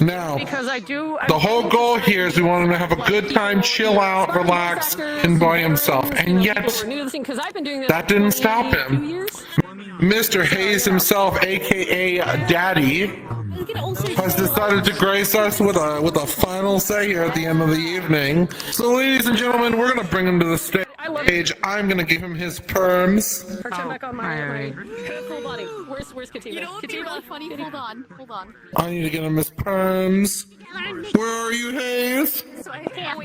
Now, the whole goal here is we want him to have a good time, chill out, relax, enjoy himself. And yet, that didn't stop him. Mr. Haze himself, aka Daddy, has decided to grace us with a final say here at the end of the evening. So, ladies and gentlemen, we're gonna bring him to the stage. I'm gonna give him his perms. Pretend back on my full body. Where's Kativa? You know what would be really funny? Hold on. I need to get him his perms. Where are you, Haze?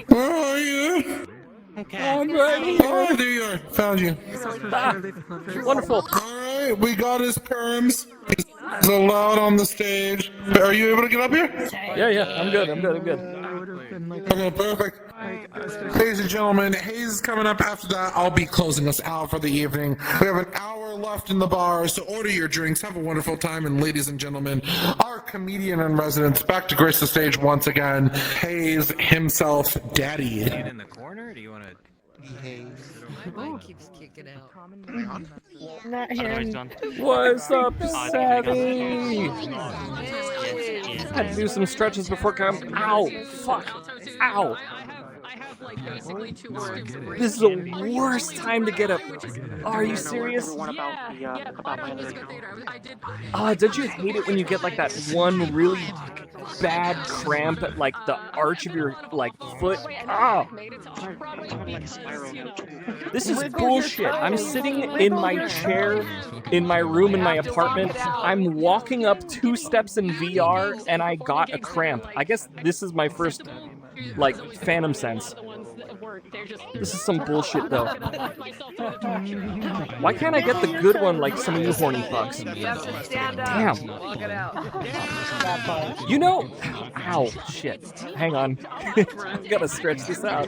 Where are you? Okay. I'm ready. Oh, there you are. Found you. Wonderful. Alright, we got his perms. He's allowed on the stage. Are you able to get up here? Yeah, I'm good. Okay, perfect. Ladies and gentlemen, Haze is coming up after that. I'll be closing us out for the evening. We have an hour left in the bar, so order your drinks. Have a wonderful time. And ladies and gentlemen, our comedian in residence back to grace the stage once again, Haze himself, Daddy. In the corner? Do you want to... Mine keeps kicking out. Not him. What's up, Savy? Had to do some stretches before coming. Ow! Fuck! Ow! This is the worst time to get up. Oh, are you serious? Don't you hate it when you get like that one really bad cramp at like the arch of your like foot? Oh. This is bullshit. I'm sitting in my chair in my room in my apartment. I'm walking up 2 steps in VR and I got a cramp. I guess this is my first like phantom sense. This is some bullshit though. Why can't I get the good one like some of you horny fucks? Damn. You know, ow, shit. Hang on. I gotta stretch this out.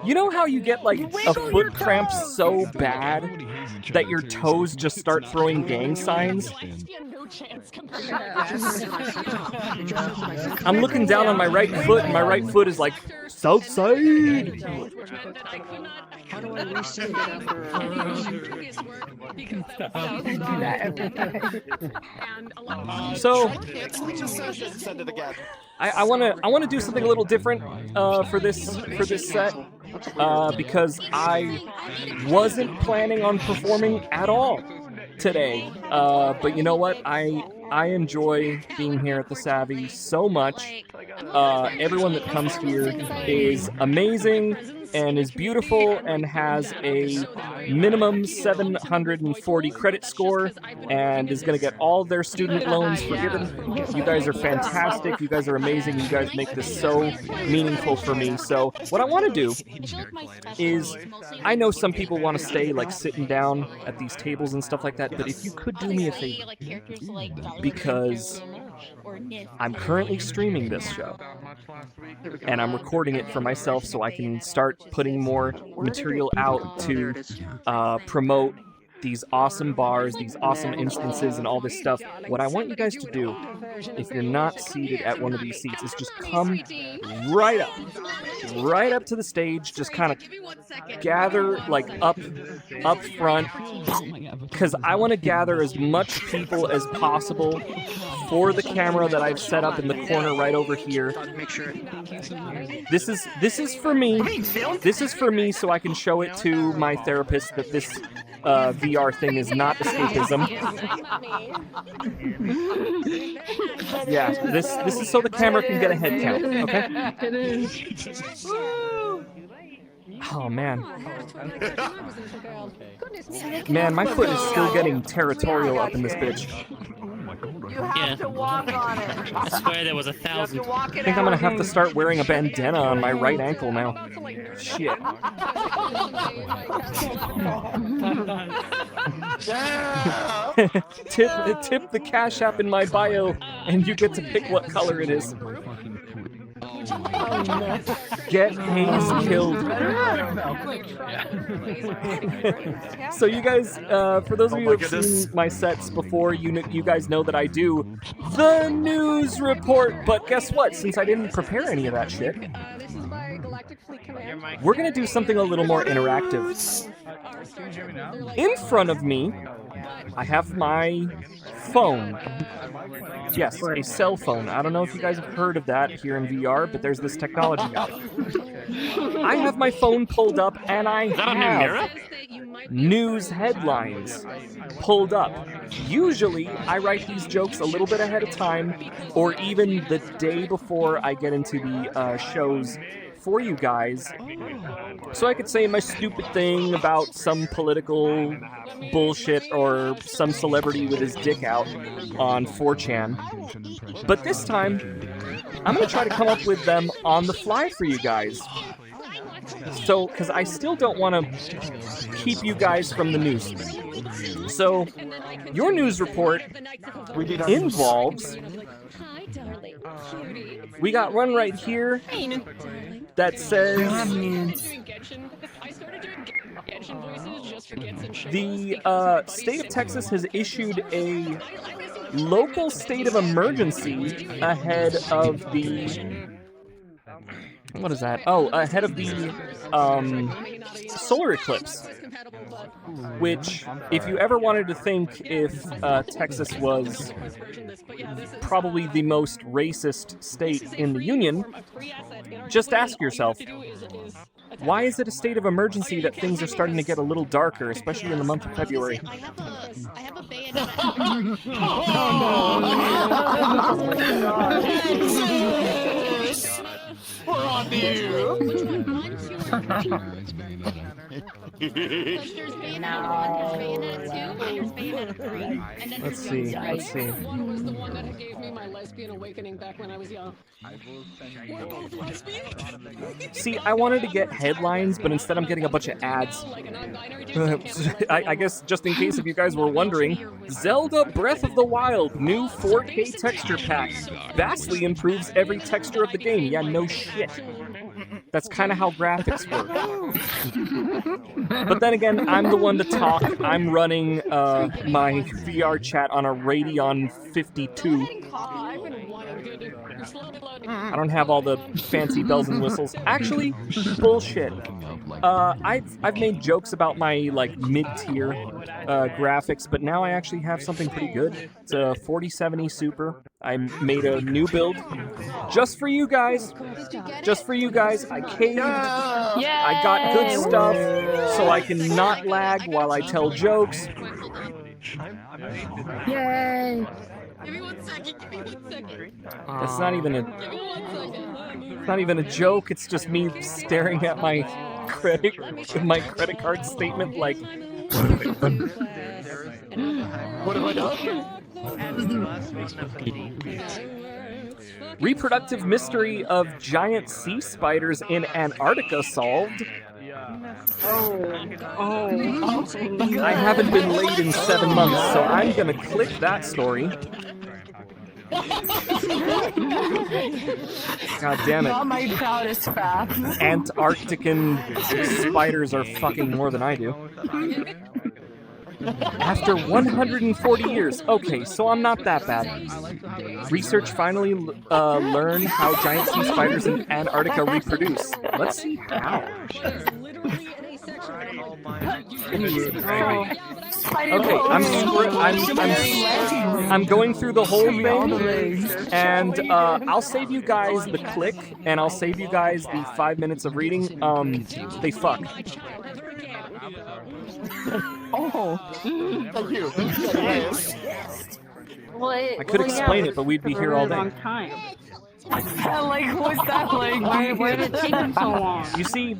You know how you get like a foot cramp so bad that your toes just start throwing gang signs? I'm looking down on my right foot and my right foot is like, south side. How do I reset it after? So, I wanna do something a little different for this set because I wasn't planning on performing at all today. But you know what? I enjoy being here at the Savvy so much. Everyone that comes here is amazing and is beautiful and has a minimum 740 credit score and is going to get all their student loans forgiven. You guys are fantastic. You guys are amazing. You guys make this so meaningful for me. So what I want to do is, I know some people want to stay like sitting down at these tables and stuff like that, but if you could do me a favor, because I'm currently streaming this show and I'm recording it for myself so I can start putting more material out to promote these awesome bars, these awesome instances, and all this stuff. What I want you guys to do, if you're not seated at one of these seats, is just come right up to the stage, just kind of gather like up front, because I want to gather as much people as possible for the camera that I've set up in the corner right over here. This is for me. This is for me so I can show it to my therapist that this VR thing is not escapism. Yeah, this is so the camera can get a head count, okay? Oh, man. Man, my foot is still getting territorial up in this bitch. You have to walk on it. I swear there was 1,000. I think I'm gonna have to start wearing a bandana on my right ankle now. Shit. Tip the Cash App in my bio, and you get to pick what color it is. Get Haze killed. So you guys, for those of you who have seen my sets before, you guys know that I do the news report. But guess what? Since I didn't prepare any of that shit, we're gonna do something a little more interactive. In front of me I have my phone. Yes, a cell phone. I don't know if you guys have heard of that here in VR, but there's this technology out. I have my phone pulled up, and I have news headlines pulled up. Usually, I write these jokes a little bit ahead of time, or even the day before I get into the shows for you guys, so I could say my stupid thing about some political bullshit or some celebrity with his dick out on 4chan. But this time, I'm going to try to come up with them on the fly for you guys. So, because I still don't want to keep you guys from the news. So, your news report involves... We got one right here that says the state of Texas has issued a local state of emergency ahead of the... What is that? Oh, ahead of the solar eclipse. Which, if you ever wanted to think if Texas was probably the most racist state in the Union, just ask yourself, why is it a state of emergency that things are starting to get a little darker, especially in the month of February? I have a band. We're on to you. There's Bayonetta 1, there's Bayonetta 2, and there's Bayonetta 3. And then Let's see. One was the one that gave me my lesbian awakening back when I was young. We're both lesbian? See, I wanted to get headlines, but instead I'm getting a bunch of ads. I guess, just in case if you guys were wondering, Zelda Breath of the Wild, new 4K texture pack. Vastly improves every texture of the game. Yeah, no shit. That's kind of how graphics work. But then again, I'm the one to talk. I'm running my VRChat on a Radeon 52. I don't have all the fancy bells and whistles. Actually, bullshit. I've made jokes about my mid-tier graphics, but now I actually have something pretty good. It's a 4070 Super. I made a new build just for you guys. Just for you guys. I caved. I got good stuff so I can not lag while I tell jokes. Yay! Give me 1 second, give me 1 second. It's not even a... Give me 1 second. It's not even a joke. It's just me staring at my credit card statement like... What have I done? Reproductive mystery of giant sea spiders in Antarctica solved. I haven't been laid in 7 months, so I'm gonna click that story. God damn it. Not my proudest fact. Antarctican spiders are fucking more than I do. After 140 years. Okay, so I'm not that bad. Research finally learned how giant sea spiders in Antarctica reproduce. Let's see how. Okay, I'm going through the whole thing, and I'll save you guys the click, and I'll save you guys the 5 minutes of reading. They fuck. Oh, Thank you. I could explain it, but we'd be here all day. what's that like? Why did it take so long? You see,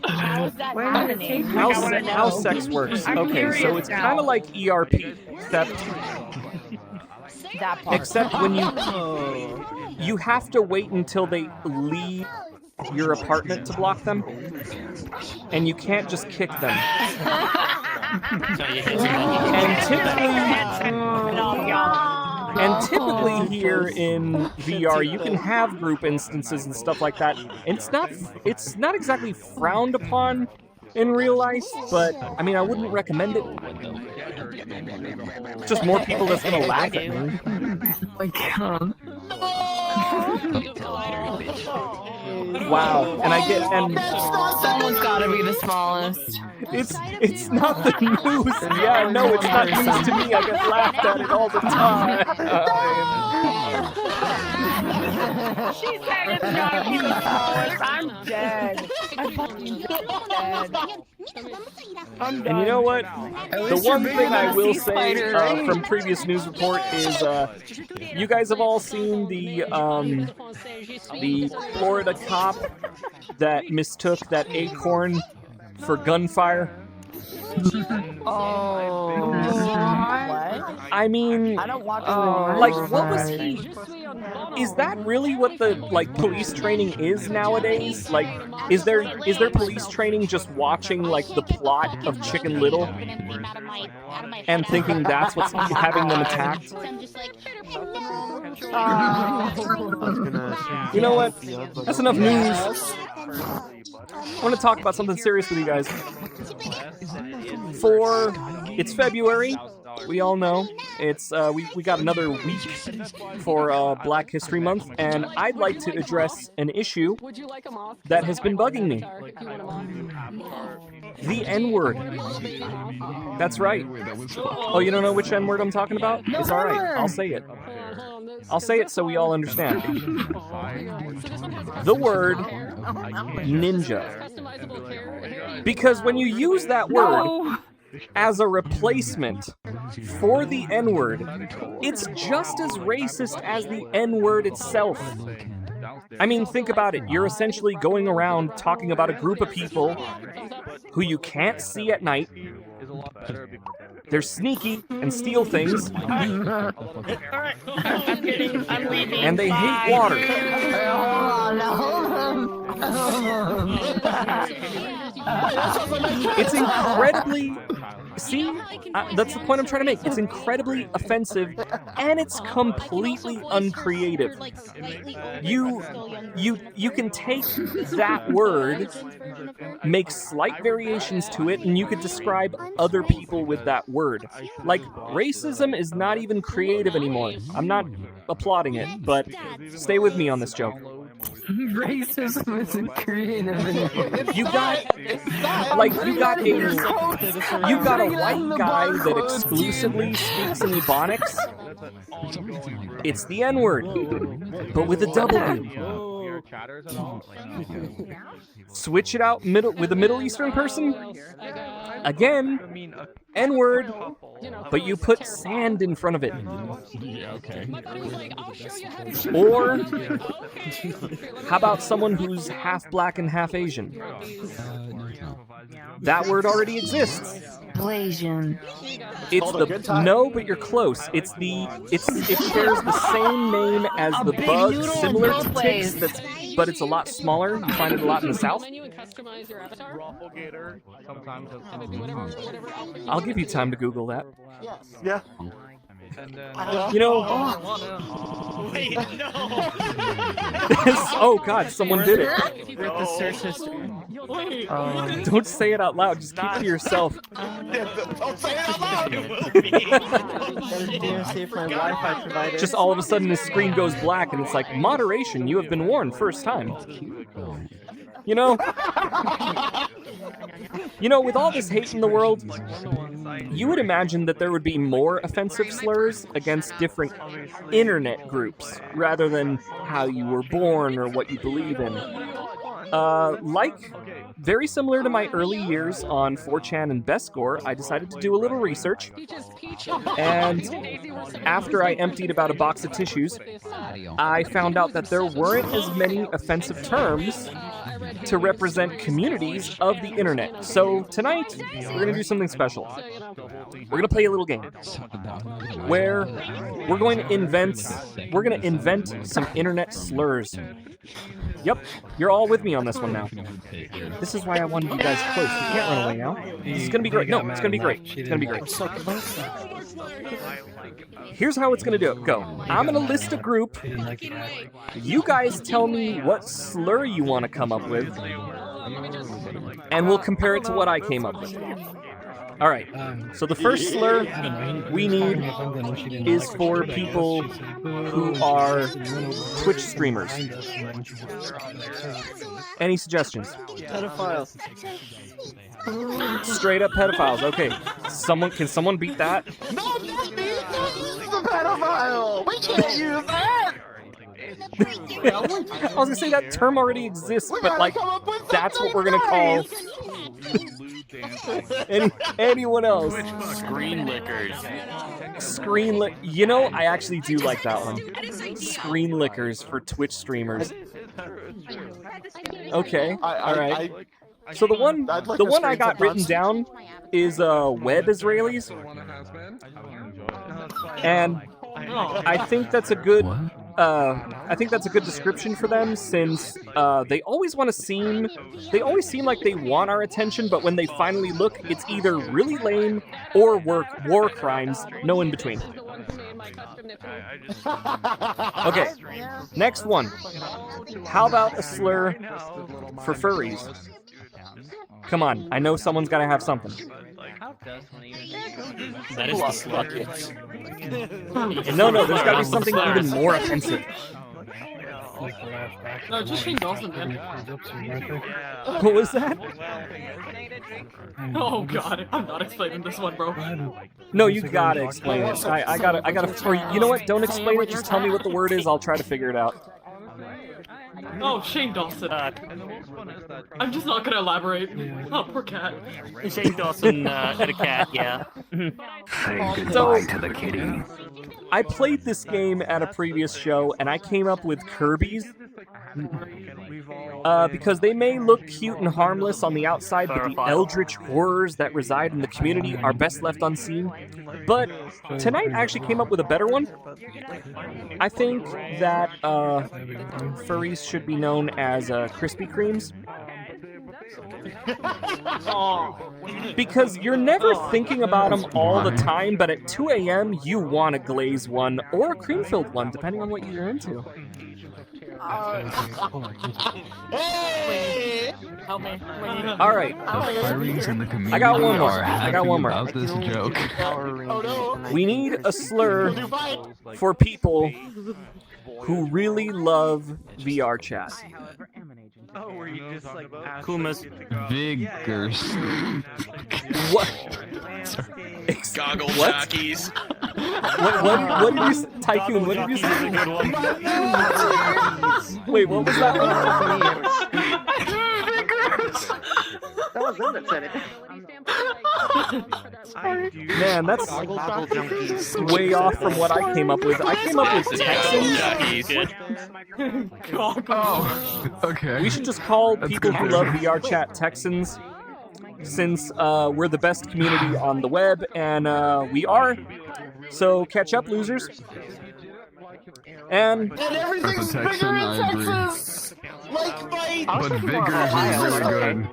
Where did it take how sex works. Okay, so it's kind of like ERP, except when you have to wait until they leave your apartment to block them, and you can't just kick them. And typically here in VR, you can have group instances and stuff like that. And it's not exactly frowned upon in real life, but I mean, I wouldn't recommend it. Just more people that's gonna laugh at me. my god. Wow, and I get and Someone's gotta be the smallest. it's not the news. Yeah, no, it's not news to me. I get laughed at it all the time. She said it's gotta be the smallest. I'm dead. I'm fucking dead. I'm And you know what? The one thing I will say spider, right? from previous news report is you guys have all seen the Florida cop that mistook that acorn for gunfire. Oh. What? I mean, I don't watch like, what was he? Is that really what the police training is nowadays? Like, is there police training just watching like the plot of Chicken Little and thinking that's what's having them attacked? You know what? That's enough news. I want to talk about something serious with you guys. It's February. We all know it's we got another week for Black History Month, and I'd like to address an issue that has been bugging me. The N-word. That's right. Oh, you don't know which N-word I'm talking about? It's all right. I'll say it. I'll say it so we all understand. The word ninja. Because when you use that word as a replacement for the N-word, it's just as racist as the N-word itself. I mean, think about it. You're essentially going around talking about a group of people who you can't see at night. They're sneaky and steal things. I'm leaving. And they hate water. It's incredibly... See? That's the point I'm trying to make. It's incredibly offensive, and it's completely uncreative. You can take that word, make slight variations to it, and you could describe other people with that word. Like, racism is not even creative anymore. I'm not applauding it, but stay with me on this joke. Racism isn't creative anymore. You got a white guy that exclusively speaks in Ebonics. It's the N-word, but with a W. Switch it out with a Middle Eastern person. Again, N-word, but you put sand in front of it. Or, how about someone who's half black and half Asian? That word already exists. Blasian. No, but you're close. It shares the same name as the bug, similar to ticks, but it's a lot smaller. You find it a lot in the South. I'll give you time to Google that. Yeah. You know... Wait, no! Oh god, someone did it. The search history. Don't say it out loud, just keep it to yourself. Don't say it out loud! See if my Wi-Fi provider. Just all of a sudden the screen goes black and it's like, moderation, you have been warned, first time. You know, with all this hate in the world, you would imagine that there would be more offensive slurs against different internet groups, rather than how you were born or what you believe in. Very similar to my early years on 4chan and Bestscore, I decided to do a little research. And after I emptied about a box of tissues, I found out that there weren't as many offensive terms to represent communities of the internet. So tonight, we're going to do something special. We're going to play a little game where we're going to invent some internet slurs. Yep, you're all with me on this one now. This is why I wanted you guys close. You can't run away now. This is going to be great. No, it's going to be great. It's going to be great. Here's how it's going to go. I'm going to list a group. You guys tell me what slur you want to come up with, and we'll compare it to what I came up with. All right. So the first slur we need is for people who are Twitch streamers. Any suggestions? Pedophiles. Straight up pedophiles. Okay. Can someone beat that? No, not me! He's a pedophile! We can't use that! I was gonna say that term already exists, but like that's what we're gonna call anyone else. Screen lickers. You know, I actually do like that one. Screen lickers for Twitch streamers. Okay, all right. So the one I got written down is web Israelis, and I think that's a good. I think that's a good description for them, since they always seem like they want our attention, but when they finally look, it's either really lame or war crimes, no in between. Okay, next one. How about a slur for furries? Come on, I know someone's gotta have something. That is the bucket. No, there's gotta be something even more offensive. No, just Shane Dawson, man. What was that? Oh god, I'm not explaining this one, bro. No, you gotta explain it. I gotta, or you know what? Don't explain it, just tell me what the word is, I'll try to figure it out. Oh, Shane Dawson. I'm just not gonna elaborate. Oh, poor cat. Shane Dawson had a cat, yeah. Say goodbye to the kitty. I played this game at a previous show, and I came up with Kirby's. Because they may look cute and harmless on the outside, but the eldritch horrors that reside in the community are best left unseen. But tonight I actually came up with a better one. I think that furries should be known as Krispy Kremes. Because you're never thinking about them all the time, but at 2 a.m. you want a glazed one or a cream-filled one, depending on what you're into. Hey! Help me. All right. I got one more. About this joke. Oh no! We need a slur for people who really love VRChat. Oh, were you just like Kuma's Vigors. What? goggle What? jockeys? What did you say? Tycoon, what did you say? Wait, what was that one? That was him that said it. Man, that's way off from what I came up with. I came up with Texans. Oh, okay. We should just call people who love VRChat Texans, since we're the best community on the web, and we are. So catch up, losers. And everything's Texan, bigger in I agree. Texas! Like my... But Vigors is really good.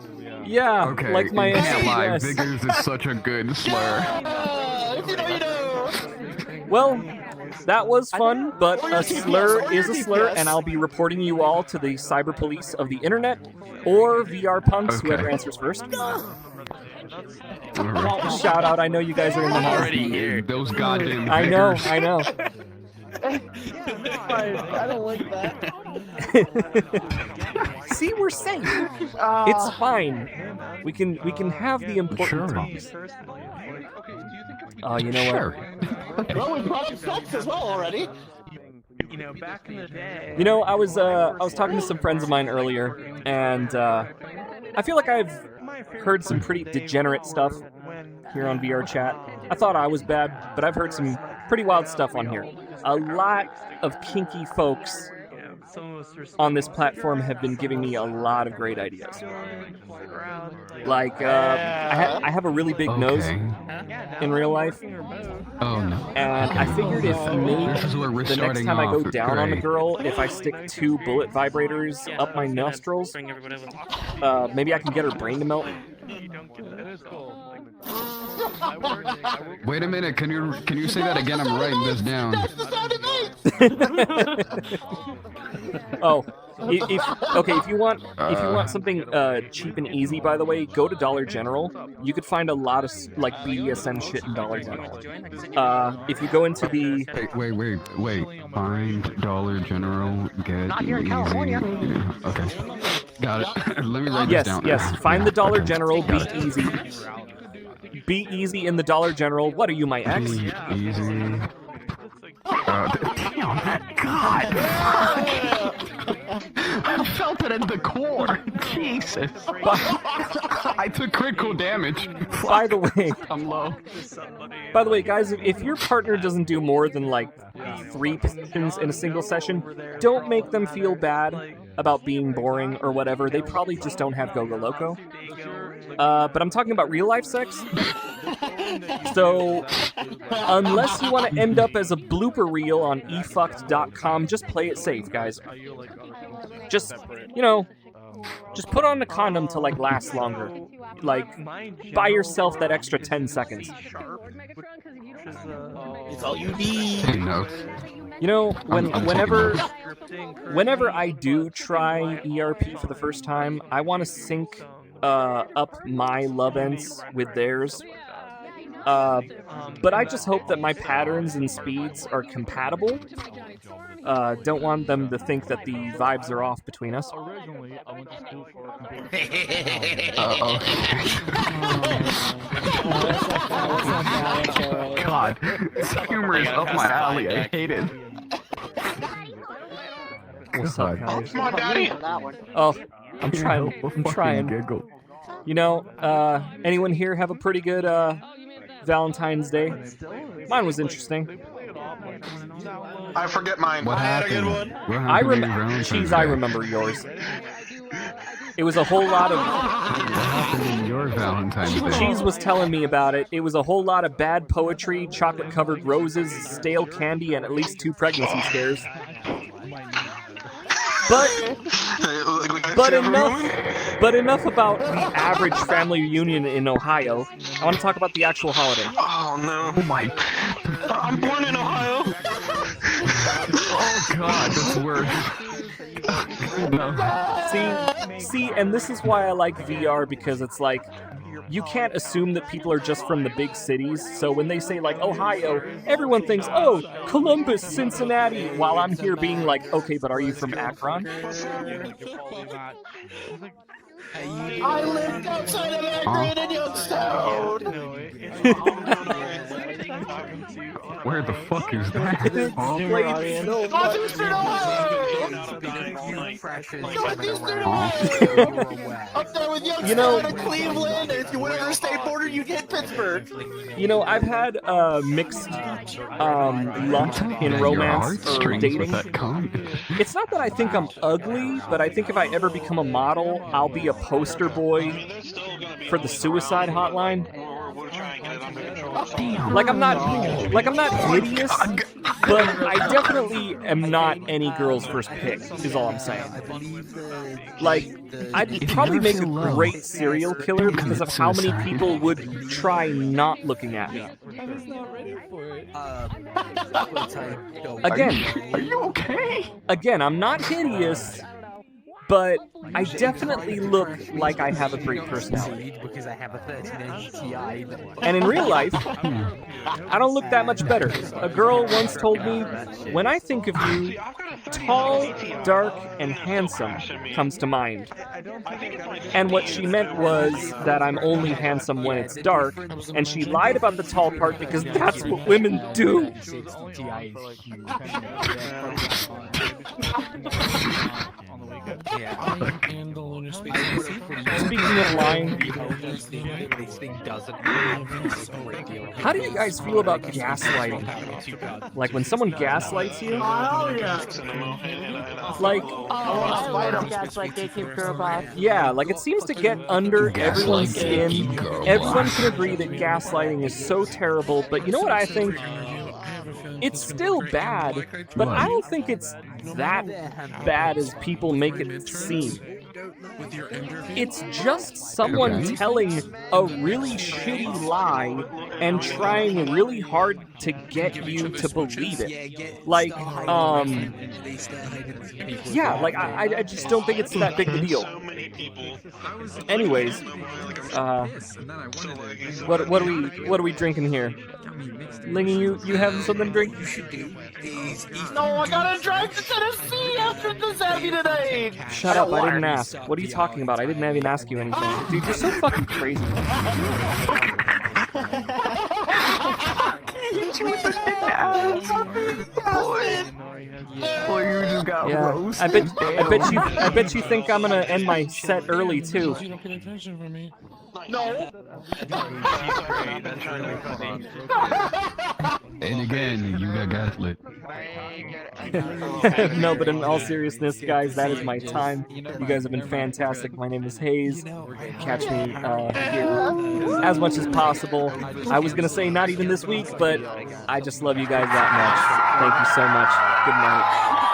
yeah, Okay, like my can't lie. yes. Vigors is such a good slur. If you know, you know! Well, that was fun, but a slur is a slur, and I'll be reporting you all to the cyber police of the internet, or VR punks, Okay. whoever answers first. Alright. Shout out, I know you guys are in the house. Already here. Those goddamn I know, Vigors. I know. I don't like that. See, we're safe. It's fine. We can have the important talks. You know Sure. Well, we brought up sex as well already. You know, back in the day. You know, I was talking to some friends of mine earlier, and I feel like I've heard some pretty degenerate stuff here on VRChat. I thought I was bad, but I've heard some pretty wild stuff on here. A lot of kinky folks on this platform have been giving me a lot of great ideas. Like, I have a really big nose in real life, Oh no. and I figured if maybe This is where we're the next starting time I go off. down on a Great. girl, if I stick 2 bullet vibrators up my nostrils, maybe I can get her brain to melt. Wait a minute. Can you say that again? I'm writing this down. That's the sound it makes! Oh, if you want something cheap and easy, by the way, go to Dollar General. You could find a lot of like BDSM shit in Dollar General. If you go into the Wait. Find Dollar General, get Not here in easy. California. Yeah, okay. Got it. Let me write this down. yes, find the Dollar Okay. General. Be Got it. easy. Be easy in the Dollar General. What are you, my ex? Be easy. Damn that God! I felt it at the core. Jesus. I took critical damage. By the way, I'm low. guys, if your partner doesn't do more than like 3 positions in a single session, don't make them feel bad about being boring or whatever. They probably just don't have Go-Go Loco. But I'm talking about real life sex. So, unless you want to end up as a blooper reel on efucked.com, just play it safe, guys. Just put on a condom to like last longer. Like, buy yourself that extra 10 seconds. It's all you need. Hey, no. You know, I'm whenever I do try ERP for the first time, I want to sync up my love ends with theirs. But I just hope that my patterns and speeds are compatible. Don't want them to think that the vibes are off between us. God, this humor is up my alley. I hate it. What's up, guys? Come on, Daddy. Oh, I'm trying. Giggle. You know, anyone here have a pretty good Valentine's Day? Mine was interesting. I forget mine. What happened? What happened to your Valentine's Cheese, Day? I remember yours. It was a whole lot of... What happened in your Valentine's Day? Cheese was telling me about it. It was a whole lot of bad poetry, chocolate-covered roses, stale candy, and at least 2 pregnancy scares. But enough about the average family reunion in Ohio. I want to talk about the actual holiday. Oh no! Oh my! I'm born in Ohio. Oh God, that's worse. No. See, and this is why I like VR, because it's like, you can't assume that people are just from the big cities, so when they say, like, Ohio, everyone thinks, oh, Columbus, Cincinnati, while I'm here being like, okay, but are you from Akron? I lived outside of Akron and Youngstown. Where the fuck is that? Northeastern Ohio. Northeastern Ohio. Up there with Youngstown and Cleveland. And if you went over the state border, you'd hit Pittsburgh. You know, I've had mixed luck in romance or dating. It's not that I think I'm ugly, but I think if I ever become a model, I'll be a poster boy for the suicide hotline. Like I'm not hideous, but I definitely am not any girl's first pick, is all I'm saying. Like, I'd probably make a great serial killer because of how many people would try not looking at me. Again, Are you okay? Again, I'm not hideous, but I definitely look like I have a great personality. Because I have a 13-inch TI. And in real life, I don't look that much better. A girl once told me, when I think of you, tall, dark, and handsome comes to mind. And what she meant was that I'm only handsome when it's dark, and she lied about the tall part because that's what women do. Speaking of lying, how do you guys feel about gaslighting? Like when someone gaslights you? Oh yeah. Like, yeah, like it seems to get under everyone's skin. Everyone can agree that gaslighting is so terrible, but you know what I think? It's still bad, but I don't think it's that bad as people make it seem. It's just someone telling a really shitty lie and trying really hard to get you to believe it. Like, yeah, like I just don't think it's that big a deal. Anyways, what are we drinking here? Lingie, you having something to drink? No, I gotta drive to Tennessee after the Savvy tonight. Shut up! I didn't ask. What are you talking about? I didn't even ask you anything, dude. You're so fucking crazy. Boy, you just got Yeah, roasted. I bet you think I'm gonna end my set early too. No. And again, you got gaslit. No, but in all seriousness, guys, that is my time. You guys have been fantastic. My name is Haze. Catch me here as much as possible. I was gonna say not even this week, but I just love you guys that much. Thank you so much. Good night.